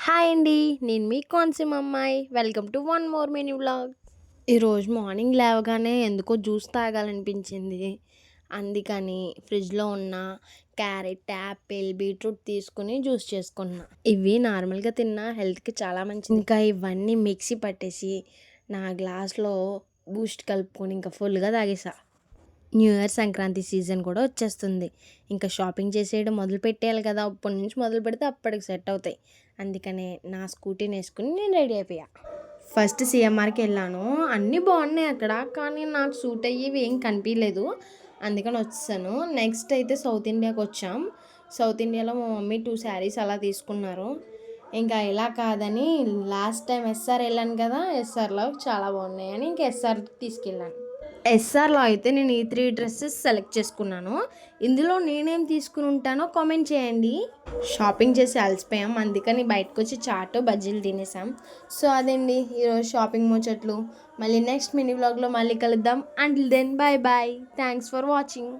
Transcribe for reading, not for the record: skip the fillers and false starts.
Hi అండి. నేను మీ కోనసీమ అమ్మాయి. Welcome to one more mini vlog. ఈరోజు మార్నింగ్ లేవగానే ఎందుకో జ్యూస్ తాగాలనిపించింది. అందుకని ఫ్రిడ్జ్‌లో ఉన్న క్యారెట్, యాపిల్, బీట్రూట్ తీసుకొని జ్యూస్ చేసుకున్నా. ఇవి నార్మల్‌గా తిన్నా హెల్త్‌కి చాలా మంచిది. ఇంకా ఇవన్నీ మిక్సీ పట్టేసి నా గ్లాస్‌లో బూస్ట్ కలుపుకొని ఇంకా ఫుల్‌గా తాగేసా. న్యూ ఇయర్, సంక్రాంతి సీజన్ కూడా వచ్చేస్తుంది. ఇంకా షాపింగ్ చేసేయడం మొదలు పెట్టేయాలి కదా! ఇప్పటి నుంచి మొదలు పెడితే అప్పటికి సెట్ అవుతాయి. అందుకనే నా స్కూటీని వేసుకుని నేను రెడీ అయిపోయా. ఫస్ట్ సీఎంఆర్‌కి వెళ్ళాను. అన్నీ బాగున్నాయి అక్కడ. కానీ నాకు సూట్ అయ్యేవి ఏం కనిపించలేదు. అందుకని వచ్చేసాను. నెక్స్ట్ అయితే సౌత్ ఇండియాకి వచ్చాం. సౌత్ ఇండియాలో మా మమ్మీ 2 శారీస్ అలా తీసుకున్నారు. ఇంకా ఇలా కాదని లాస్ట్ టైం ఎస్ఆర్ వెళ్ళాను కదా! ఎస్ఆర్‌లో చాలా బాగున్నాయని ఇంకా ఎస్ఆర్ తీసుకెళ్ళాను. ఎస్ఆర్‌లో అయితే నేను ఈ 3 డ్రెస్సెస్ సెలెక్ట్ చేసుకున్నాను. ఇందులో నేనేం తీసుకుని ఉంటానో కామెంట్ చేయండి. షాపింగ్ చేసి అలసిపోయాం. అందుకని బయటకొచ్చి చాటు, బజ్జీలు తినేసాం. సో అదండి ఈరోజు షాపింగ్ ముచ్చట్లు. మళ్ళీ నెక్స్ట్ మినీ వ్లాగ్‌లో మళ్ళీ కలుద్దాం. Until then bye bye. Thanks for watching.